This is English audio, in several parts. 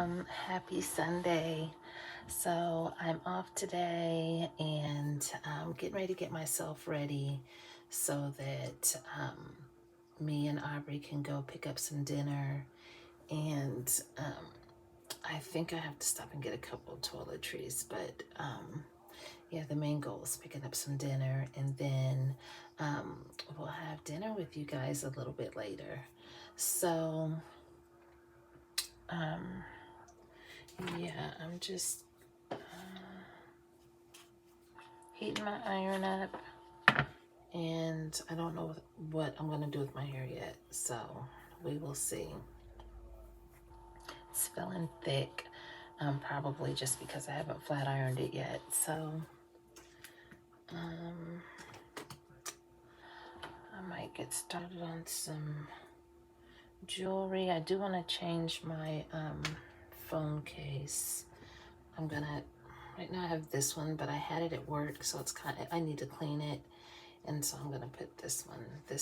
Happy Sunday. So I'm off today and I'm getting ready to get myself ready so that me and Aubrie can go pick up some dinner. And I think I have to stop and get a couple of toiletries, but yeah, the main goal is picking up some dinner, and then we'll have dinner with you guys a little bit later. So yeah, I'm just heating my iron up, and I don't know what I'm gonna do with my hair yet, so we will see. It's feeling thick, probably just because I haven't flat ironed it yet. So I might get started on some jewelry. I do want to change my phone case. Right now I have this one, but I had it at work, so it's I need to clean it. And so I'm gonna put this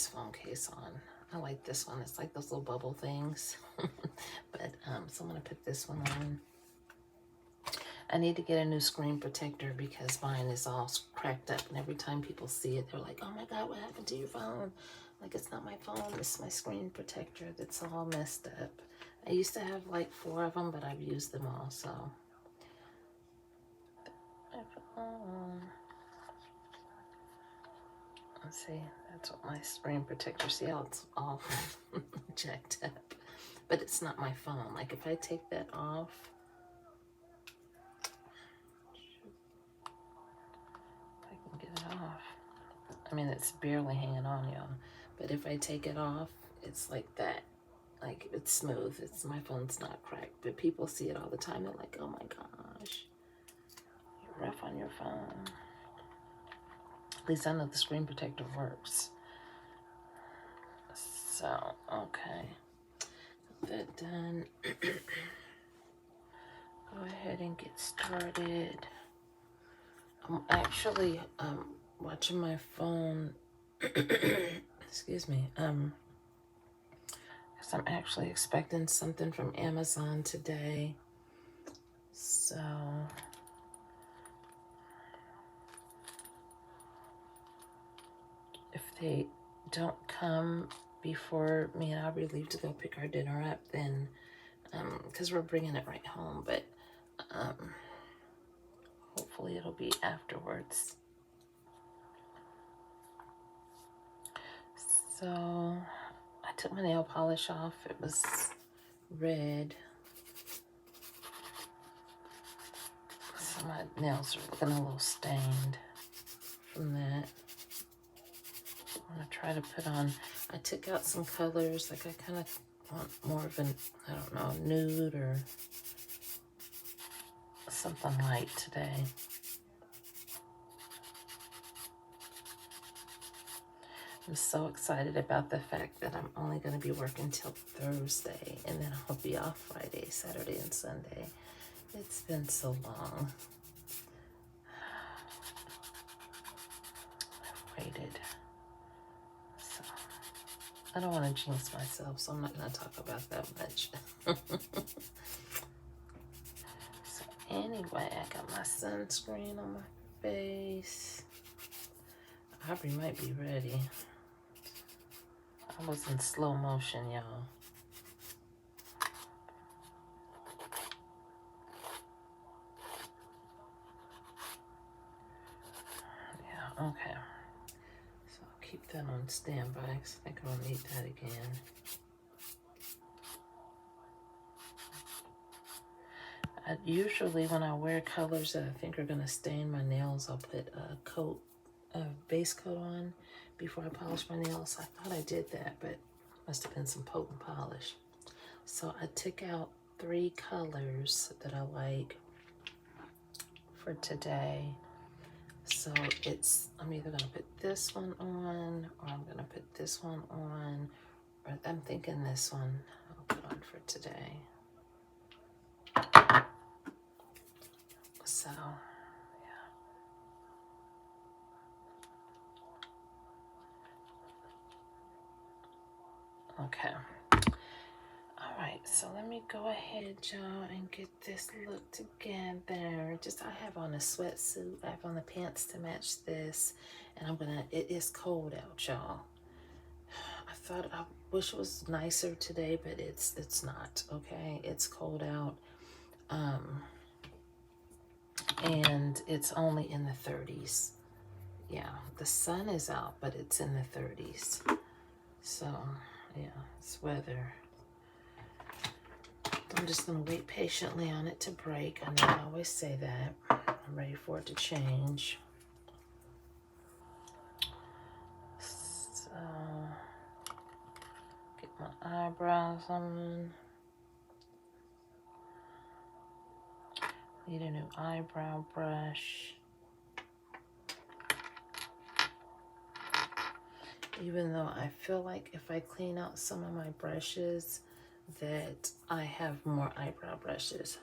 phone case on. I like this one. It's like those little bubble things. But so I'm gonna put this one on. I need to get a new screen protector because mine is all cracked up, and every time people see it, they're like, "Oh my God, what happened to your phone?" Like, it's not my phone, it's my screen protector that's all messed up. I used to have like 4 of them, but I've used them all, so. Let's see, that's what my screen protector, see how it's all jacked up. But it's not my phone. Like, if I take that off, if I can get it off. I mean, it's barely hanging on, y'all. But if I take it off, it's like that. Like, it's smooth. My phone's not cracked. But people see it all the time. They're like, "Oh my gosh, you're rough on your phone." At least I know the screen protector works. So, okay. That done. Go ahead and get started. I'm actually watching my phone. Excuse me. Because I'm actually expecting something from Amazon today. So if they don't come before me and Aubrie leave to go pick our dinner up, then because we're bringing it right home, but hopefully it'll be afterwards. So I took my nail polish off. It was red. So my nails are looking a little stained from that. I'm going to try to put on, I took out some colors. Like, I kind of want more of an, I don't know, nude or something light today. I'm so excited about the fact that I'm only going to be working till Thursday, and then I'll be off Friday, Saturday, and Sunday. It's been so long. I've waited. So I don't want to jinx myself, so I'm not going to talk about that much. So anyway, I got my sunscreen on my face. Aubrie might be ready. I was in slow motion, y'all. Yeah, okay. So I'll keep that on standby because I think I'll need that again. Usually when I wear colors that I think are going to stain my nails, I'll put a base coat on before I polish my nails. I thought I did that, but must have been some potent polish. So I took out 3 colors that I like for today. So I'm either gonna put this one on, or I'm gonna put this one on, or I'm thinking this one I'll put on for today. So, yeah. Okay. All right, so let me go ahead, y'all, and get this look together. I have on a sweatsuit. I have on the pants to match this. And it is cold out, y'all. I wish it was nicer today, but it's not, okay? It's cold out. And it's only in the 30s. Yeah, the sun is out, but it's in the 30s. So, yeah, it's weather. I'm just gonna wait patiently on it to break. I know I always say that. I'm ready for it to change. So, get my eyebrows on. Need a new eyebrow brush. Even though I feel like if I clean out some of my brushes, that I have more eyebrow brushes.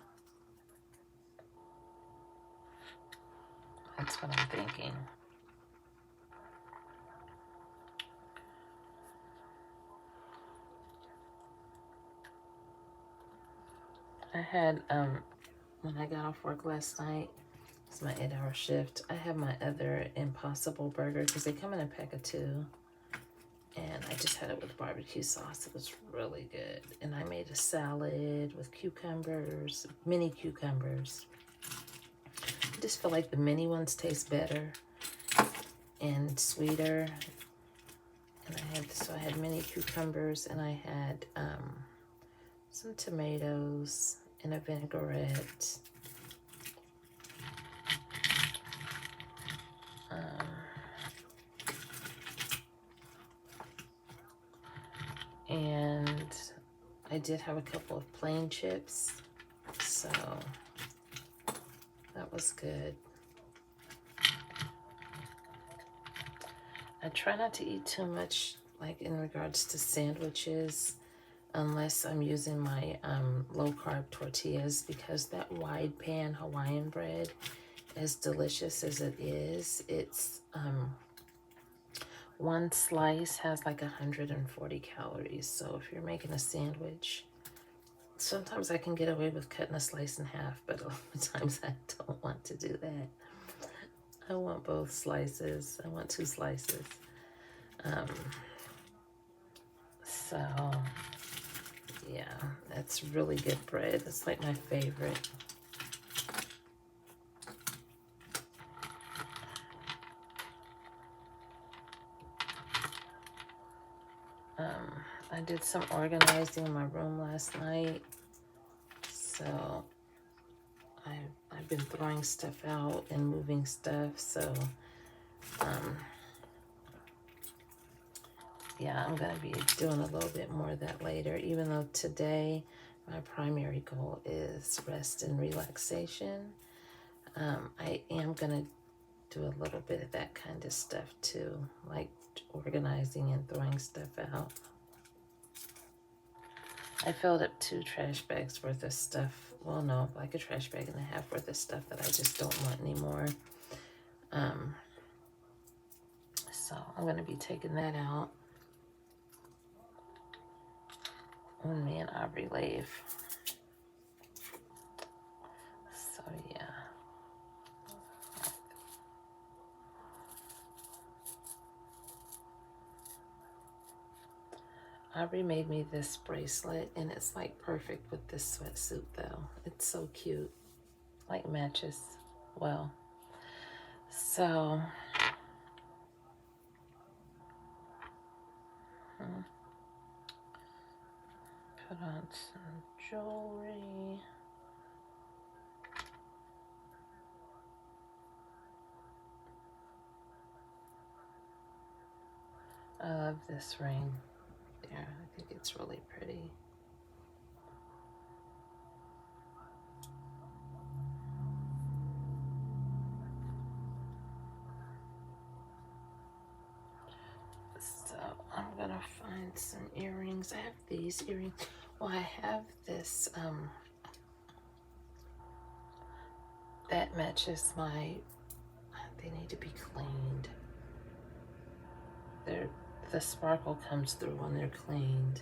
That's what I'm thinking. I had, when I got off work last night, it's my 8-hour shift, I have my other Impossible Burger, because they come in a pack of 2. And I just had it with barbecue sauce. It was really good. And I made a salad with cucumbers, mini cucumbers. I just feel like the mini ones taste better and sweeter. And I had mini cucumbers, and I had some tomatoes and a vinaigrette. And I did have a couple of plain chips, so that was good. I try not to eat too much, like in regards to sandwiches, unless I'm using my low-carb tortillas, because that wide pan Hawaiian bread, as delicious as it is, it's one slice has like 140 calories. So if you're making a sandwich, sometimes I can get away with cutting a slice in half, but a lot of times I don't want to do that. I want both slices. I want 2 slices. So, yeah, that's really good bread. That's like my favorite. I did some organizing in my room last night, so I've been throwing stuff out and moving stuff, so yeah, I'm gonna be doing a little bit more of that later, even though today my primary goal is rest and relaxation. I am gonna do a little bit of that kind of stuff too, like organizing and throwing stuff out. I filled up 2 trash bags worth of stuff. Well, no, like a trash bag and a half worth of stuff that I just don't want anymore. So I'm going to be taking that out when me and Aubrie leave. So yeah. Aubrie made me this bracelet, and it's like perfect with this sweatsuit though. It's so cute. Like matches well. So put on some jewelry. I love this ring. There, I think it's really pretty. So I'm gonna find some earrings. I have these earrings. Well, I have this that matches my, they need to be cleaned. The sparkle comes through when they're cleaned.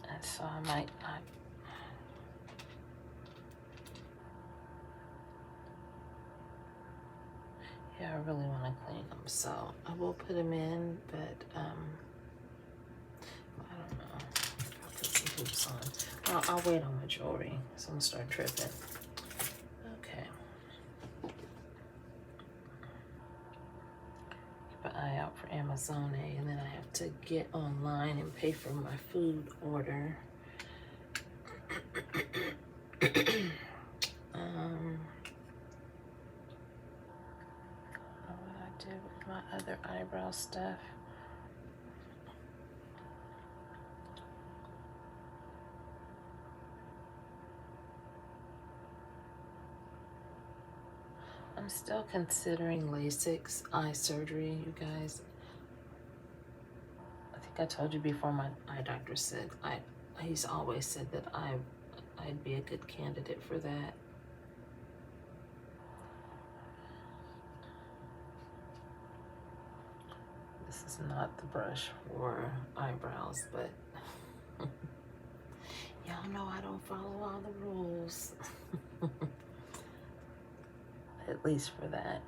I so I might not. Yeah, I really want to clean them, so I will put them in, but I don't know. I'll put some hoops on. Well, I'll wait on my jewelry, so I'm gonna start tripping. Okay. Keep an eye out for Amazon, and then I have to get online and pay for my food order. What I did with my other eyebrow stuff. I'm still considering LASIK eye surgery, you guys. I think I told you before, my eye doctor said he's always said that I'd be a good candidate for that. This is not the brush for eyebrows, but y'all know I don't follow all the rules. At least for that.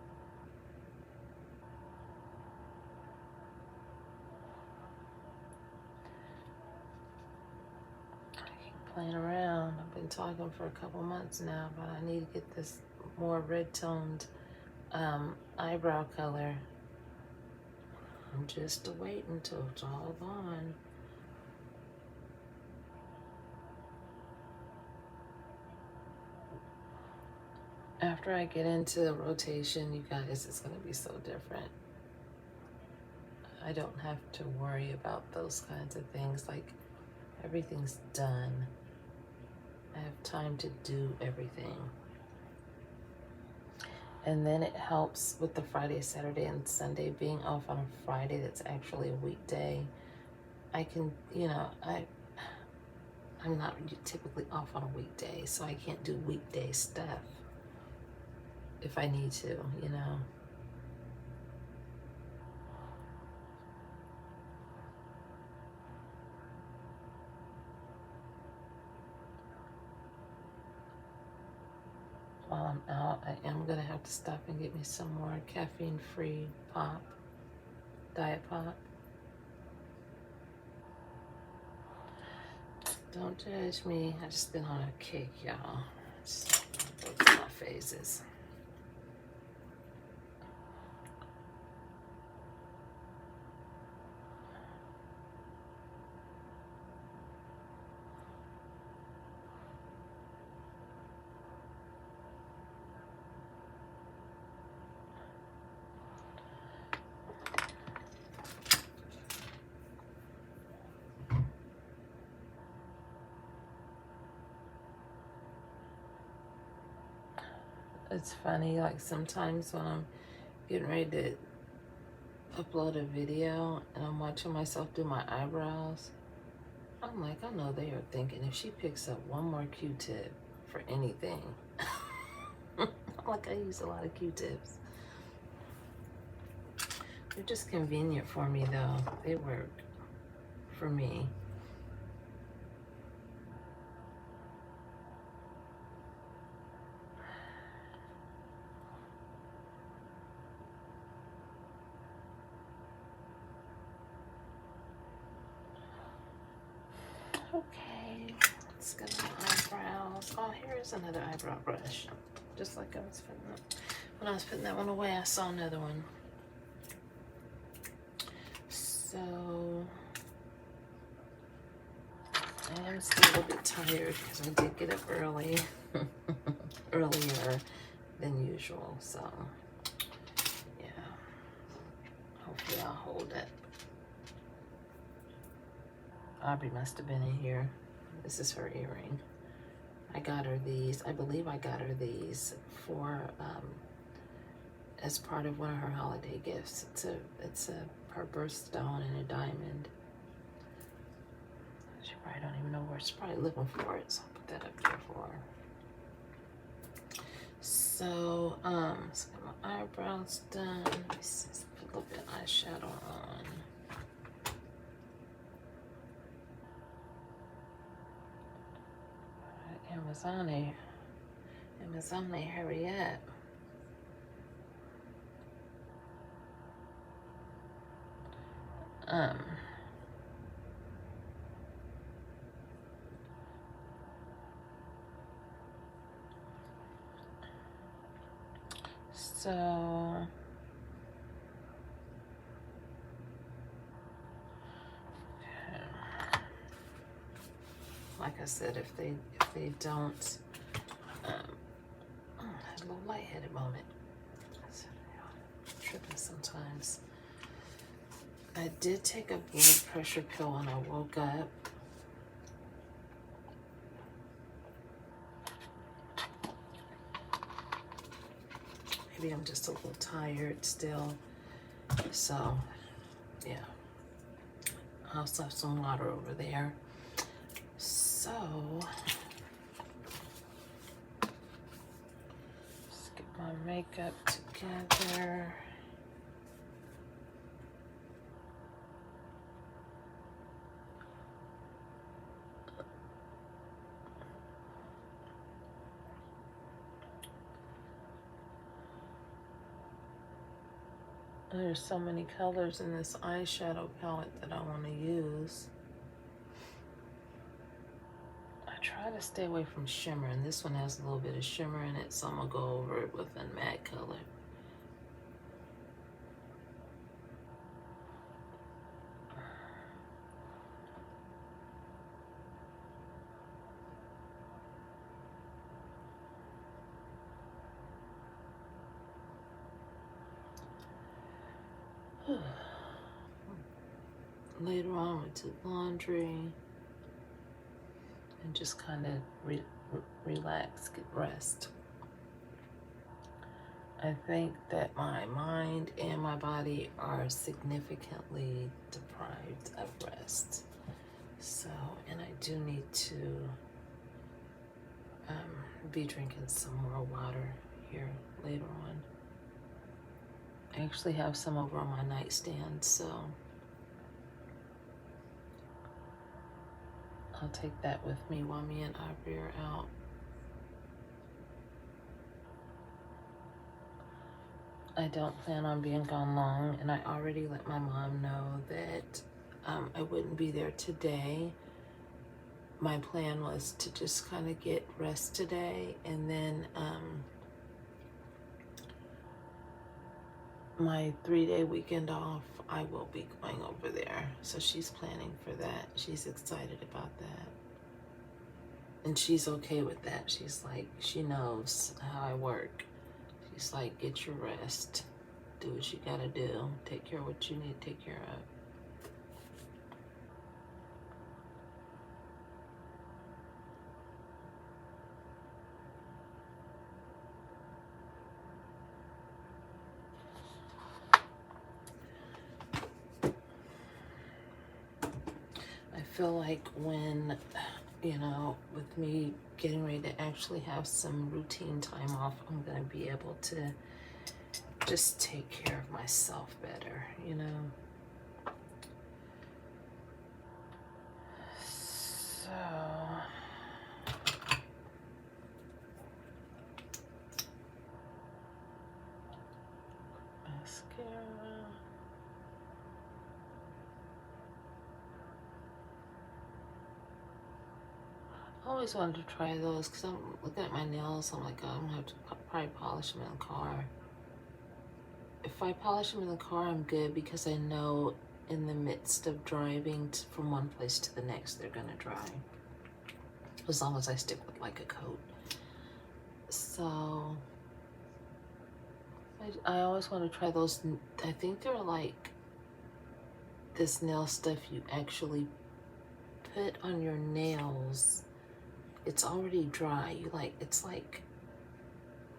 I keep playing around. I've been talking for a couple months now, but I need to get this more red toned eyebrow color. I'm just waiting until it's all gone. After I get into rotation, you guys, it's going to be so different. I don't have to worry about those kinds of things. Like, everything's done. I have time to do everything. And then it helps with the Friday, Saturday, and Sunday being off on a Friday that's actually a weekday. I can, you know, I'm not typically off on a weekday, so I can't do weekday stuff if I need to, you know. While I'm out, I am gonna have to stop and get me some more caffeine-free pop, diet pop. Don't judge me. I just been on a kick, y'all. Just go through my phases. It's funny, like sometimes when I'm getting ready to upload a video and I'm watching myself do my eyebrows, I'm like, I know they are thinking if she picks up one more Q-tip for anything. Like, I use a lot of Q-tips. They're just convenient for me though. They work for me. Okay, let's get my eyebrows. Oh, here's another eyebrow brush. Just like I was putting that. When I was putting that one away, I saw another one. So, I am still a little bit tired because I did get up early, earlier than usual. So, yeah, hopefully I'll hold it. Aubrie must have been in here. This is her earring. I got her these. I believe I got her these for as part of one of her holiday gifts. It's her birthstone and a diamond. She probably don't even know where she's probably looking for it, so I'll put that up there for her. So, let's get my eyebrows done. Let me see, let's put a little bit of eyeshadow on. Amazon, hurry up. So like I said, if they don't, I had a little lightheaded moment. I'm tripping sometimes. I did take a blood pressure pill when I woke up. Maybe I'm just a little tired still. So, yeah. I also have some water over there. So, let's get my makeup together. There's so many colors in this eyeshadow palette that I want to use. I try to stay away from shimmer, and this one has a little bit of shimmer in it, so I'm going to go over it with a matte color. Later on, we did laundry and just kind of relax, get rest. I think that my mind and my body are significantly deprived of rest. So, and I do need to be drinking some more water here later on. I actually have some over on my nightstand, so I'll take that with me while me and Aubrie are out. I don't plan on being gone long, and I already let my mom know that I wouldn't be there today. My plan was to just kind of get rest today, and then my 3-day weekend off, I will be going over there. So she's planning for that. She's excited about that. And she's okay with that. She's like, she knows how I work. She's like, get your rest. Do what you gotta do. Take care of what you need to take care of. I feel like when, you know, with me getting ready to actually have some routine time off, I'm gonna be able to just take care of myself better, you know. So, mascara. I always wanted to try those because I'm looking at my nails. I'm like, oh, I'm gonna have to probably polish them in the car. If I polish them in the car, I'm good because I know in the midst of driving from one place to the next, they're gonna dry. As long as I stick with like a coat. So I always want to try those. I think they're like this nail stuff you actually put on your nails. It's already dry. You like, it's like,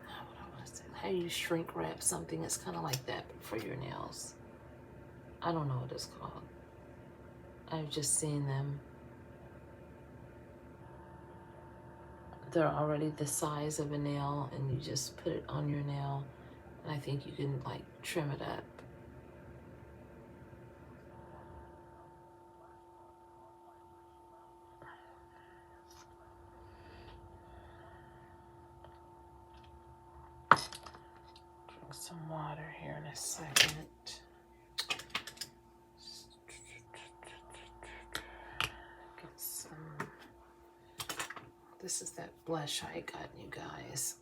what I want to say, how you shrink wrap something. It's kind of like that for your nails. I don't know what it's called. I've just seen them. They're already the size of a nail, and you just put it on your nail, and I think you can like trim it up. some water here in a second. Get some. This is that blush I got, you guys.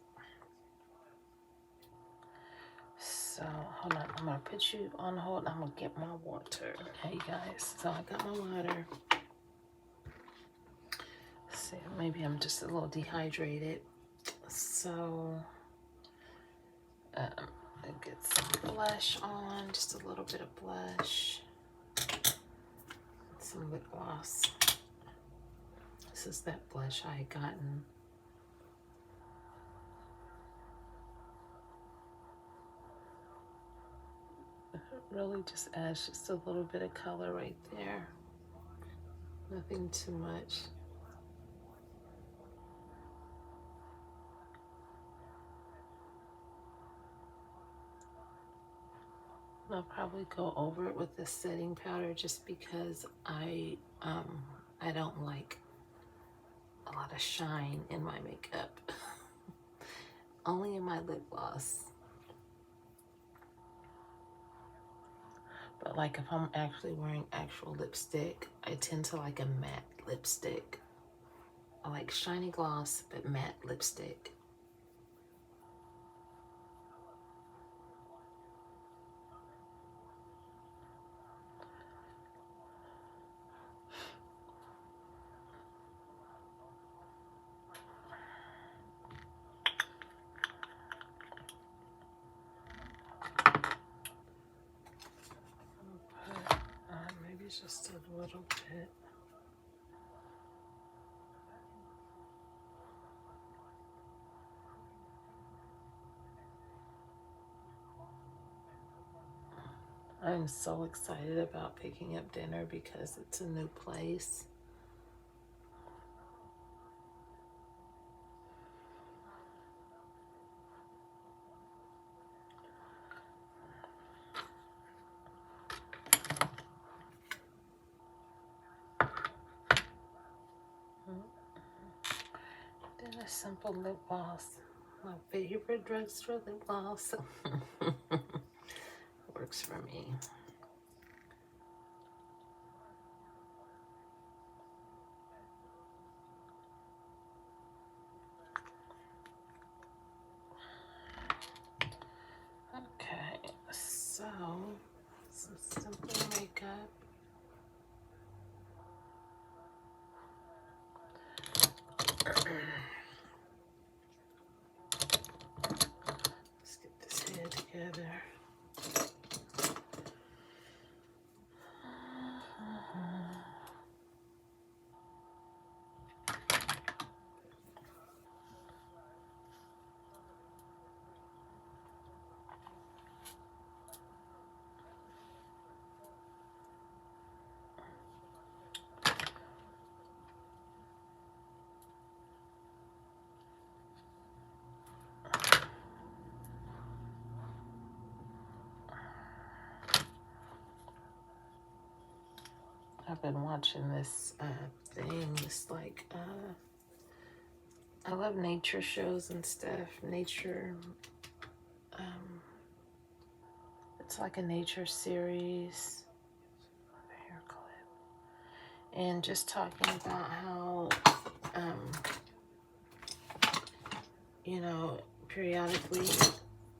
So hold on, I'm gonna put you on hold. I'm gonna get my water. Hey guys, so I got my water. Let's see, maybe I'm just a little dehydrated. So get some blush on, just a little bit of blush, some lip gloss. This is that blush I had gotten. It really just adds just a little bit of color right there. Nothing too much. I'll probably go over it with the setting powder just because I don't like a lot of shine in my makeup. Only in my lip gloss. But like if I'm actually wearing actual lipstick, I tend to like a matte lipstick. I like shiny gloss, but matte lipstick. Maybe just a little bit. I'm so excited about picking up dinner because it's a new place. Then a simple lip gloss. My favorite drugstore lip gloss. Works for me. Okay, so some simple makeup. Let's get this hair together. I've been watching this thing. It's like I love nature shows and stuff. Nature. It's like a nature series. Hair clip. And just talking about how, you know, periodically,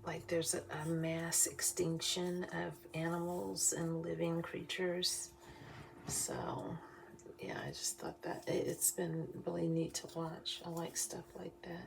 like there's a mass extinction of animals and living creatures. So, yeah, I just thought that it's been really neat to watch. I like stuff like that.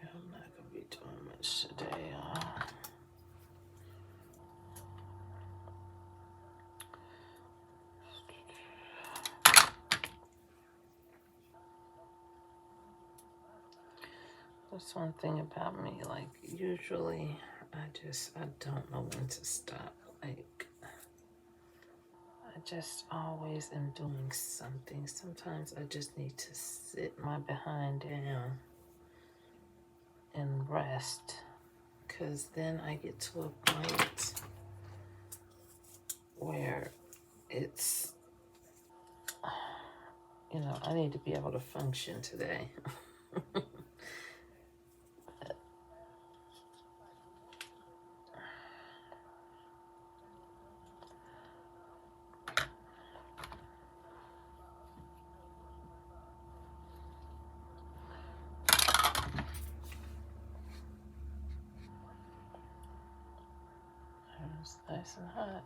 I'm not going to be doing much today. That's one thing about me, like usually I don't know when to stop. Like I just always am doing something. Sometimes I just need to sit my behind down and rest, because then I get to a point where it's, you know, I need to be able to function today. It's nice and hot.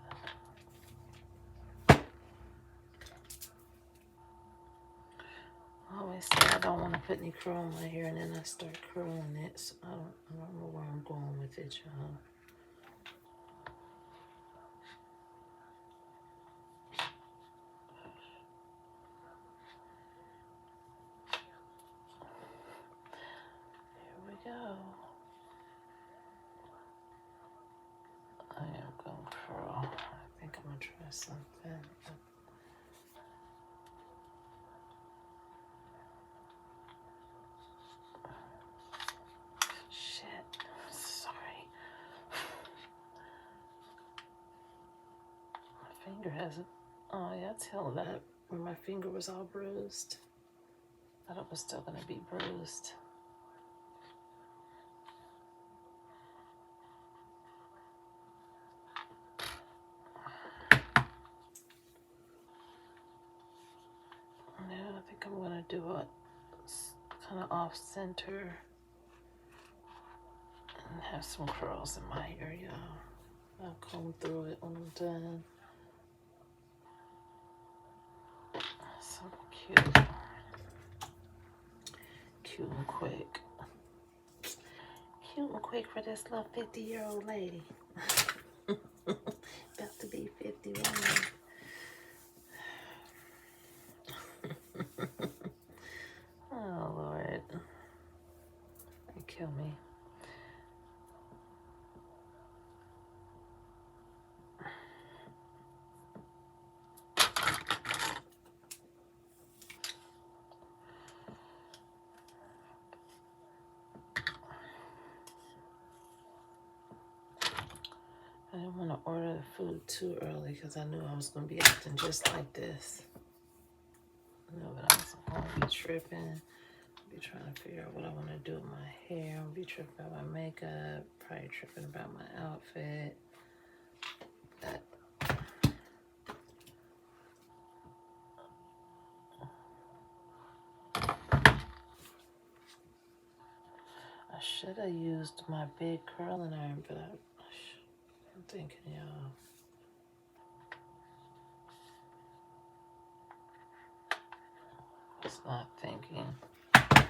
I always say I don't want to put any curl in my hair, and then I start curling it. So I don't know where I'm going with it, y'all. Here we go. I am going to curl. I think I'm going to try something. Shit. Sorry. My finger hasn't. Oh, yeah, tell that. When my finger was all bruised. I thought it was still going to be bruised. Yeah, I think I'm going to do it kind of off center and have some curls in my hair, y'all. I'll comb through it when I'm done. So cute. Cute and quick. Cute and quick for this little 50-year-old lady. About to be 51. Oh, Lord. You kill me. I didn't want to order the food too early because I knew I was going to be acting just like this. I know that I was going to be tripping. Be trying to figure out what I want to do with my hair. I'll be tripping about my makeup. Probably tripping about my outfit. I should have used my big curling iron, but I'm thinking, y'all. I was not thinking. I'm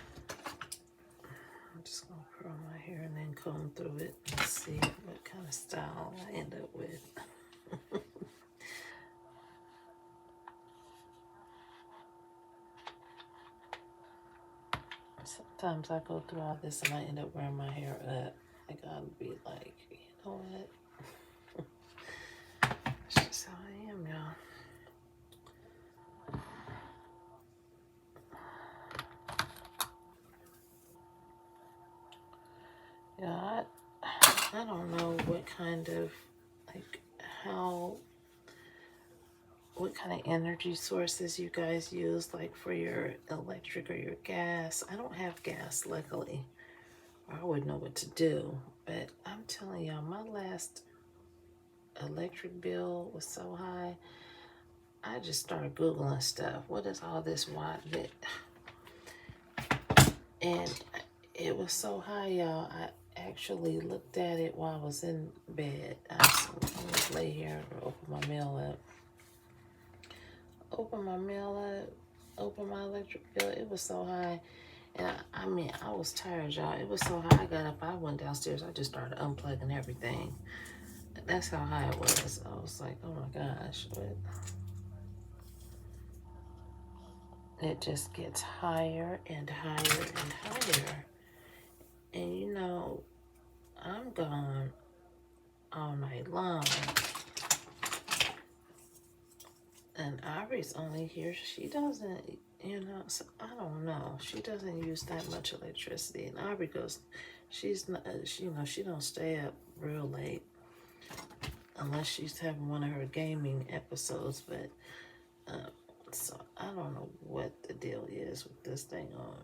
just going to curl my hair and then comb through it and see what kind of style I end up with. Sometimes I go through all this and I end up wearing my hair up. Like, I'll be like, you know what? That's just how I am, y'all. Yeah, I don't know what kind of, like, what kind of energy sources you guys use, like for your electric or your gas. I don't have gas, luckily, or I wouldn't know what to do. But I'm telling y'all, my last electric bill was so high, I just started Googling stuff. What is all this watt that? And it was so high, y'all. I actually looked at it while I was in bed. I was lay here and open my mail up. Open my electric bill. It was so high. And I mean, I was tired, y'all. It was so high. I got up, I went downstairs. I just started unplugging everything. That's how high it was. I was like, oh my gosh. But it just gets higher and higher and higher. And you know, I'm gone all night long. And Aubrie's only here. She doesn't, you know, so I don't know. She doesn't use that much electricity. And Aubrie goes, she's not, she, you know, she don't stay up real late unless she's having one of her gaming episodes. But so I don't know what the deal is with this thing on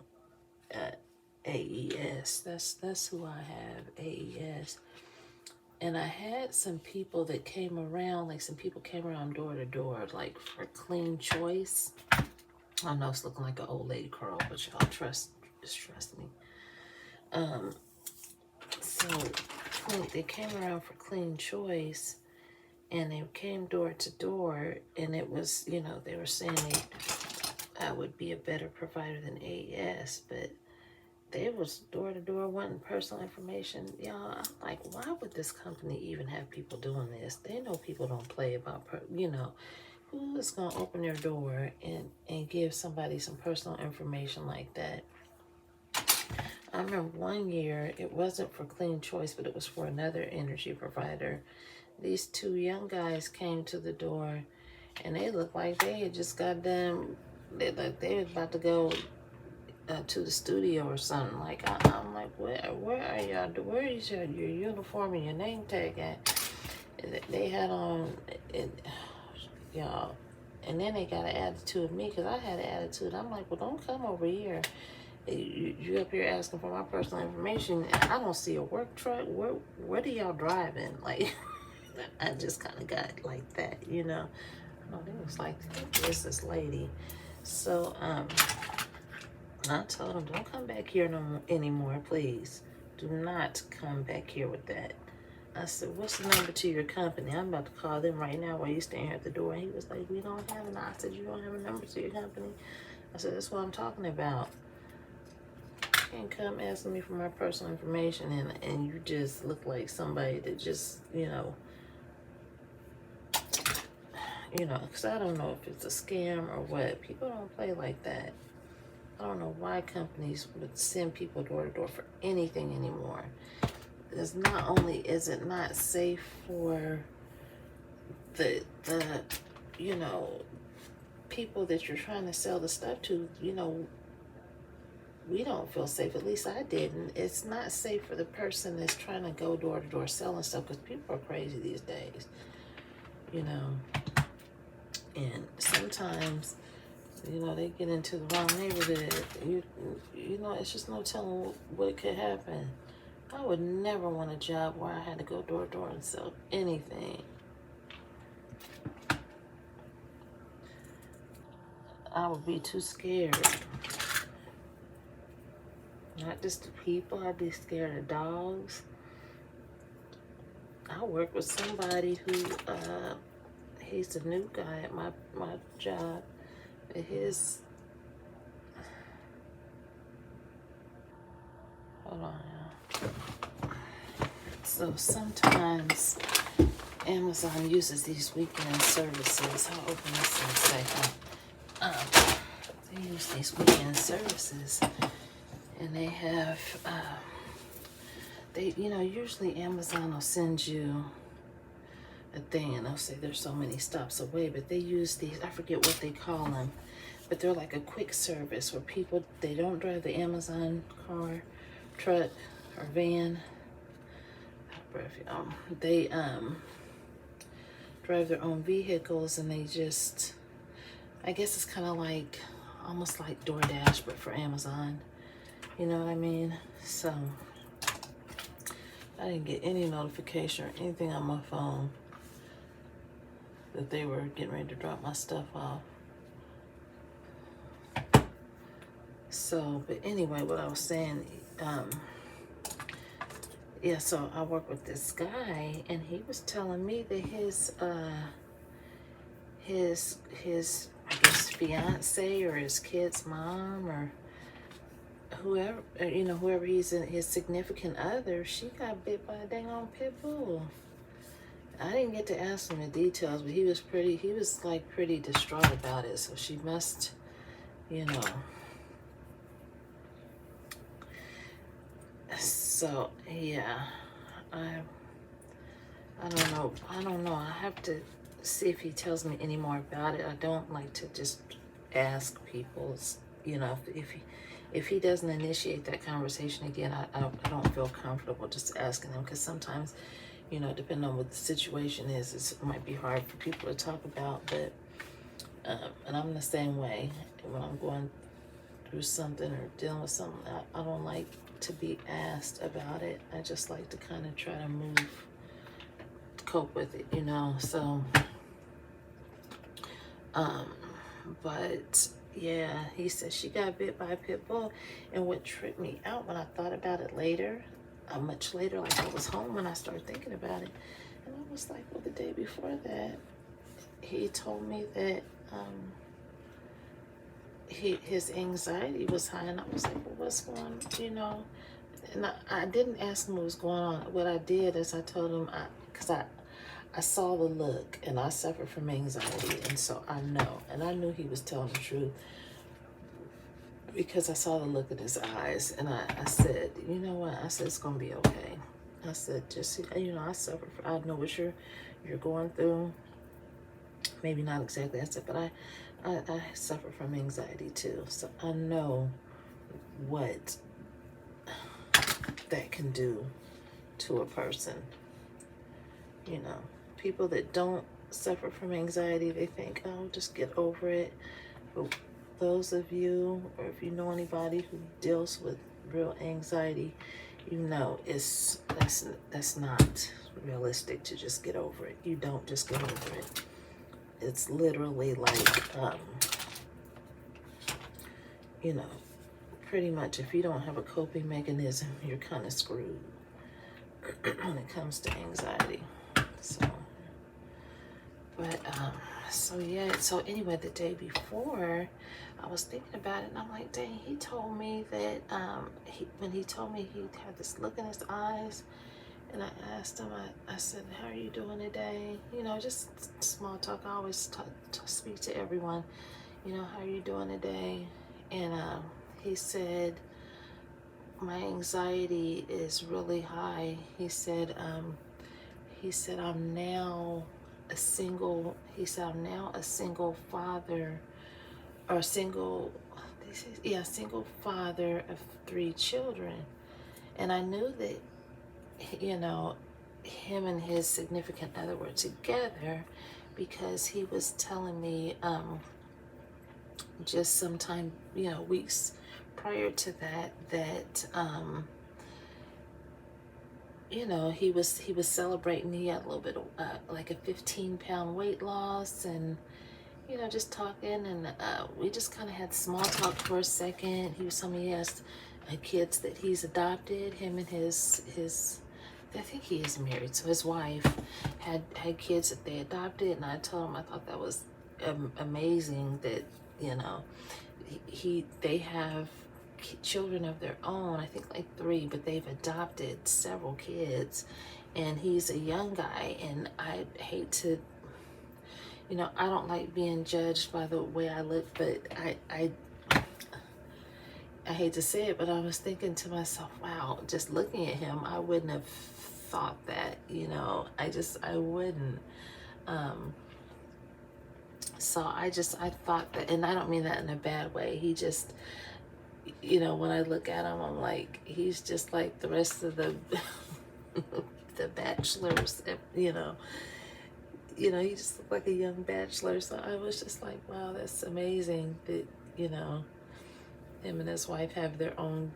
AES. That's who I have, AES. And I had some people that came around, like some people came around door to door, like for Clean Choice. I know it's looking like an old lady curl, but y'all just trust me. So they came around for Clean Choice, and they came door to door, and it was, you know, they were saying I would be a better provider than AES, but they was door to door wanting personal information. Y'all, I'm like, why would this company even have people doing this? They know people don't play about, you know, who is going to open their door and give somebody some personal information like that? I remember one year, it wasn't for Clean Choice, but it was for another energy provider. These two young guys came to the door, and they looked like they had just got done, they was about to go to the studio or something. Like I'm like, where are y'all? Where is your uniform and your name tag at? They had on, y'all, and then they got an attitude of me because I had an attitude. I'm like, well, don't come over here. You up here asking for my personal information. I don't see a work truck. What are y'all driving? Like, I just kind of got like that, you know. Oh, it was like, this lady. So I told him, don't come back here anymore, please. Do not come back here with that. I said, what's the number to your company? I'm about to call them right now while you're standing at the door. And he was like, we don't have it. I said, you don't have a number to your company? I said, that's what I'm talking about. You can't come asking me for my personal information and you just look like somebody that just, you know, because I don't know if it's a scam or what. People don't play like that. I don't know why companies would send people door to door for anything anymore. It's not only is it not safe for the you know, people that you're trying to sell the stuff to, you know, we don't feel safe. At least I didn't. It's not safe for the person that's trying to go door to door selling stuff because people are crazy these days, you know. And sometimes, you know, they get into the wrong neighborhood. You know, it's just no telling what could happen. I would never want a job where I had to go door to door and sell anything. I would be too scared. Not just the people, I'd be scared of dogs. I work with somebody who, he's a new guy at my job. Hold on now. So sometimes Amazon uses these weekend services. I'll open this in a second. They use these weekend services, and they have, you know, usually Amazon will send you a thing and they'll say there's so many stops away, but they use these, I forget what they call them, but they're like a quick service where people, they don't drive the Amazon car, truck, or van. They drive their own vehicles, and they just, I guess it's kind of like, almost like DoorDash, but for Amazon. You know what I mean? So I didn't get any notification or anything on my phone that they were getting ready to drop my stuff off. So, but anyway, what I was saying, yeah, so I work with this guy, and he was telling me that his I guess fiance or his kid's mom or whoever, you know, whoever he's in, his significant other, she got bit by a dang on pit bull. I didn't get to ask him the details, but he was like pretty distraught about it. So she must, you know. So yeah, I don't know. I have to see if he tells me any more about it. I don't like to just ask people, you know, if he doesn't initiate that conversation again, I don't feel comfortable just asking him, because sometimes, you know, depending on what the situation is, it might be hard for people to talk about. But and I'm the same way when I'm going through something or dealing with something. I don't like to be asked about it. I just like to kind of try to cope with it, you know. So but yeah, he said she got bit by a pit bull. And what tripped me out when I thought about it later, much later, like I was home when I started thinking about it, and I was like, well, the day before that, he told me that his anxiety was high. And I was like, well, what's going on, you know? And I didn't ask him what was going on. What I did is I told him, because I saw the look, and I suffer from anxiety, and so I know, and I knew he was telling the truth because I saw the look in his eyes. And I said, you know what? I said, it's gonna be okay. I said, just, you know, I know what you're going through. Maybe not exactly. I said, but I suffer from anxiety too, so I know what that can do to a person. You know, people that don't suffer from anxiety, they think, oh, just get over it. But those of you, or if you know anybody who deals with real anxiety, you know that's not realistic to just get over it. You don't just get over it. It's literally like, you know, pretty much if you don't have a coping mechanism, you're kind of screwed when it comes to anxiety. So, but, so yeah, so anyway, the day before, I was thinking about it, and I'm like, dang, he told me that, when he told me he had this look in his eyes, and I asked him, I said, how are you doing today? You know, just small talk. I always speak to everyone, you know, how are you doing today? And he said, my anxiety is really high. He said I'm now a single father, or single father of 3 children. And I knew that, you know, him and his significant other were together, because he was telling me just sometime, you know, weeks prior to that you know, he was celebrating. He had a little bit of like a 15-pound weight loss, and you know, just talking, and we just kind of had small talk for a second. He was telling me he has kids that he's adopted. Him and his I think he is married, so his wife had kids that they adopted. And I told him I thought that was amazing that, you know, they have children of their own. I think like 3, but they've adopted several kids. And he's a young guy, and I hate to, you know, I don't like being judged by the way I look, but I hate to say it, but I was thinking to myself, wow, just looking at him, I wouldn't have thought that, you know, I wouldn't. So I thought that, and I don't mean that in a bad way. He just, you know, when I look at him, I'm like, he's just like the rest of the the bachelors, you know, he just looked like a young bachelor. So I was just like, wow, that's amazing that, you know, him and his wife have their own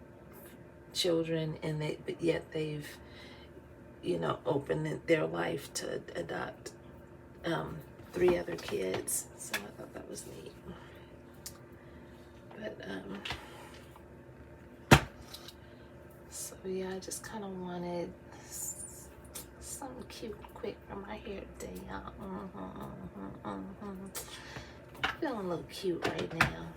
children, and but yet they've, you know, opened their life to adopt 3 other kids. So I thought that was neat. But so yeah, I just kind of wanted something cute, quick for my hair today, y'all. Feeling a little cute right now.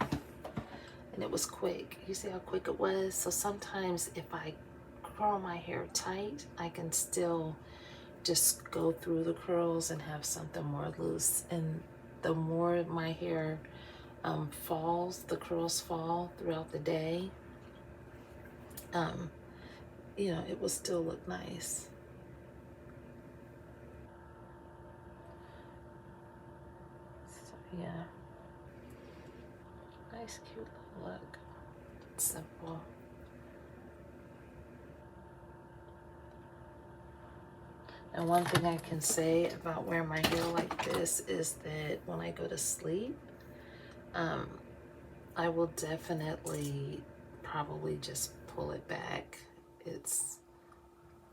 And it was quick. You see how quick it was? So sometimes if I curl my hair tight, I can still just go through the curls and have something more loose. And the more my hair falls, the curls fall throughout the day, you know, it will still look nice. Yeah. Nice, cute little look. Simple. And one thing I can say about wearing my hair like this is that when I go to sleep, I will definitely probably just pull it back. It's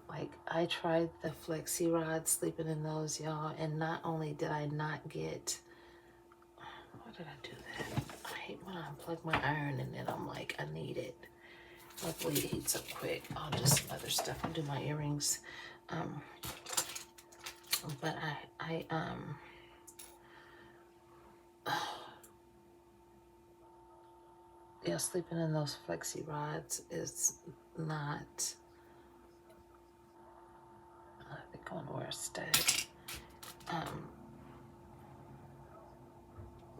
like, I tried the flexi rods, sleeping in those, y'all, and not only did I not get, why did I do that? I hate when I unplug my iron and then I'm like, I need it. Hopefully it heats up quick. I'll do some other stuff. I'll do my earrings. But yeah, sleeping in those flexi rods is not, I think I want to wear a stud.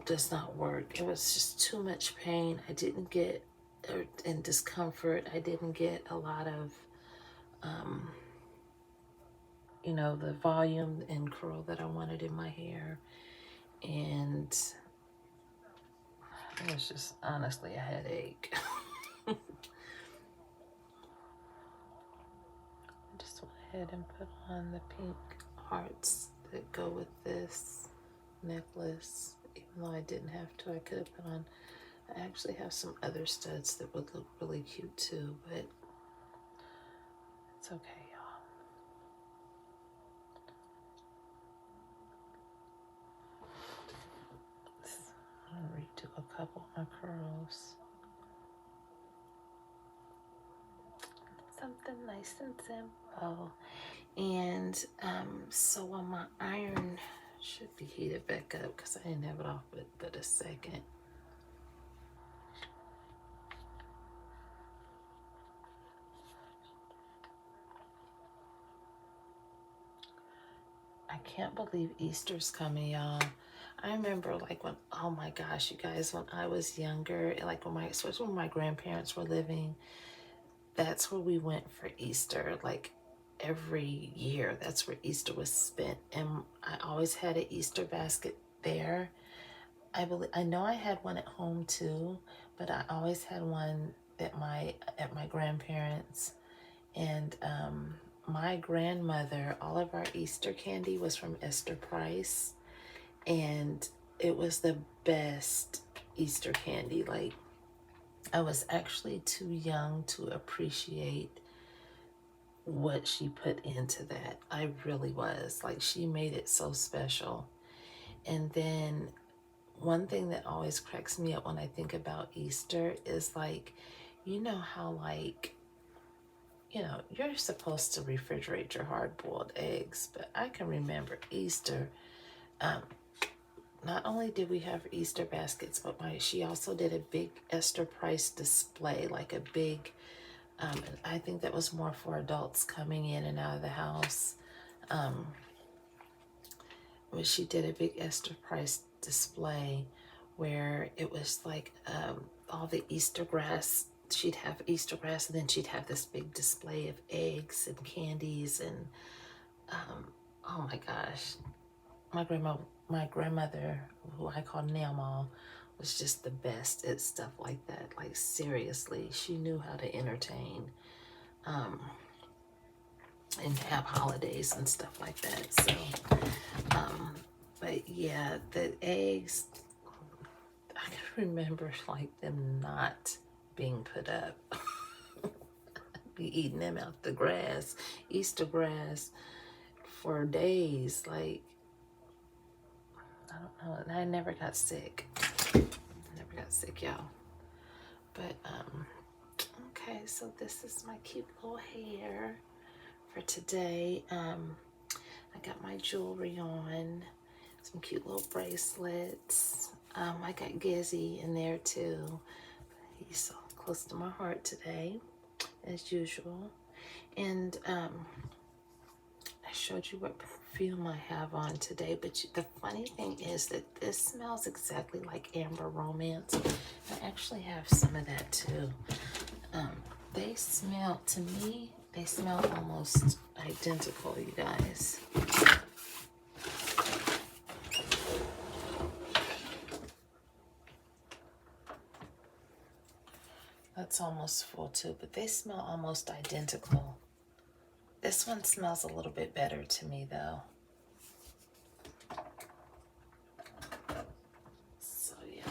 Does not work. It was just too much pain. I didn't get, and discomfort. I didn't get a lot of, you know, the volume and curl that I wanted in my hair. And it was just honestly a headache. I just went ahead and put on the pink hearts that go with this necklace. Even though I didn't have to, I could have put on, I actually have some other studs that would look really cute too, but it's okay, y'all. I'm gonna redo a couple of my curls. Something nice and simple. And so while my iron should be heated back up, because I didn't have it off but a second. I can't believe Easter's coming, y'all. I remember like when, oh my gosh, you guys, when I was younger, like especially when my grandparents were living, that's where we went for Easter. Like every year, that's where Easter was spent. And I always had an Easter basket there. I know I had one at home too, but I always had one at my grandparents'. And my grandmother, all of our Easter candy was from Esther Price, and it was the best Easter candy. Like, I was actually too young to appreciate what she put into that. I really was. Like, she made it so special. And then one thing that always cracks me up when I think about Easter is like, you know how like, you know, you're supposed to refrigerate your hard-boiled eggs, but I can remember Easter. Not only did we have Easter baskets, but she also did a big Esther Price display, like a big, and I think that was more for adults coming in and out of the house. But she did a big Esther Price display where it was like all the Easter grass. She'd have Easter grass, and then she'd have this big display of eggs and candies, and oh my gosh, my grandmother, who I call Namaw, was just the best at stuff like that. Like, seriously, she knew how to entertain and have holidays and stuff like that. So, but yeah, the eggs, I can remember like them not being put up. Be eating them out the grass, Easter grass, for days. Like, I don't know. And I never got sick. Never got sick, y'all. But okay, so this is my cute little hair for today. I got my jewelry on, some cute little bracelets. I got Gizzy in there too. He's so close to my heart today, as usual. And I showed you what perfume I have on today, but the funny thing is that this smells exactly like Amber Romance. I actually have some of that too. They smell, to me, they smell almost identical, you guys. That's almost full too, but they smell almost identical. This one smells a little bit better to me though. So yeah,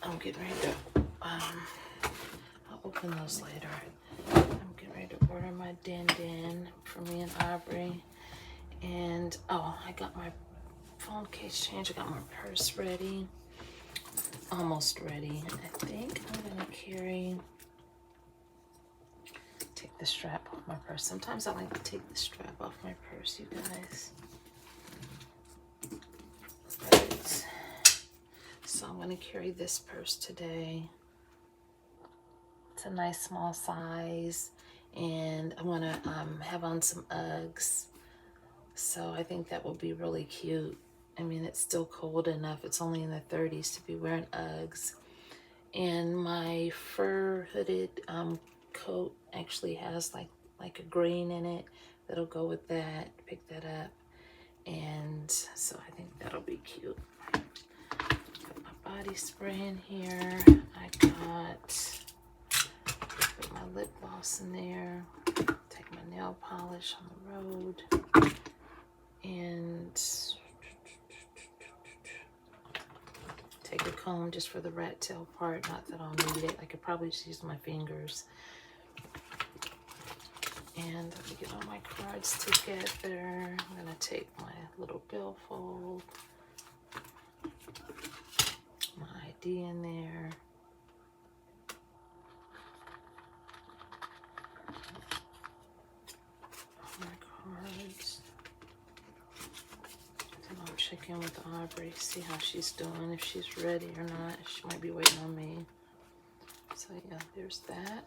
I'm getting ready to, I'll open those later. I'm getting ready to order my DinDin for me and Aubrie. And, oh, I got my phone case changed. I got my purse ready. Almost ready. I think I'm gonna take the strap off my purse. Sometimes I like to take the strap off my purse, you guys. Right. So I'm gonna carry this purse today. It's a nice small size, and I'm gonna have on some Uggs. So I think that will be really cute. I mean, it's still cold enough. It's only in the 30s to be wearing Uggs. And my fur hooded coat actually has like a green in it. That'll go with that. Pick that up. And so I think that'll be cute. Put my body spray in here. I got, put my lip gloss in there. Take my nail polish on the road. And take a comb just for the rat tail part. Not that I'll need it. I could probably just use my fingers. And let me get all my cards together. I'm gonna take my little billfold, my ID in there. All my cards. Then I'll check in with Aubrie, see how she's doing, if she's ready or not. She might be waiting on me. So yeah, there's that.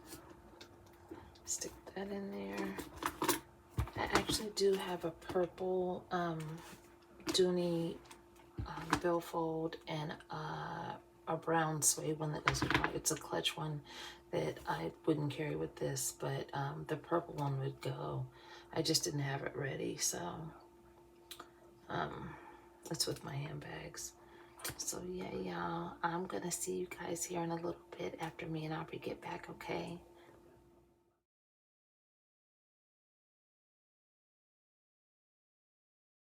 Stick that in there. I actually do have a purple Dooney billfold and a brown suede one that goes with it. It's a clutch one that I wouldn't carry with this, but the purple one would go. I just didn't have it ready, so it's with my handbags. So yeah, y'all, I'm gonna see you guys here in a little bit after me and Aubrie get back, okay?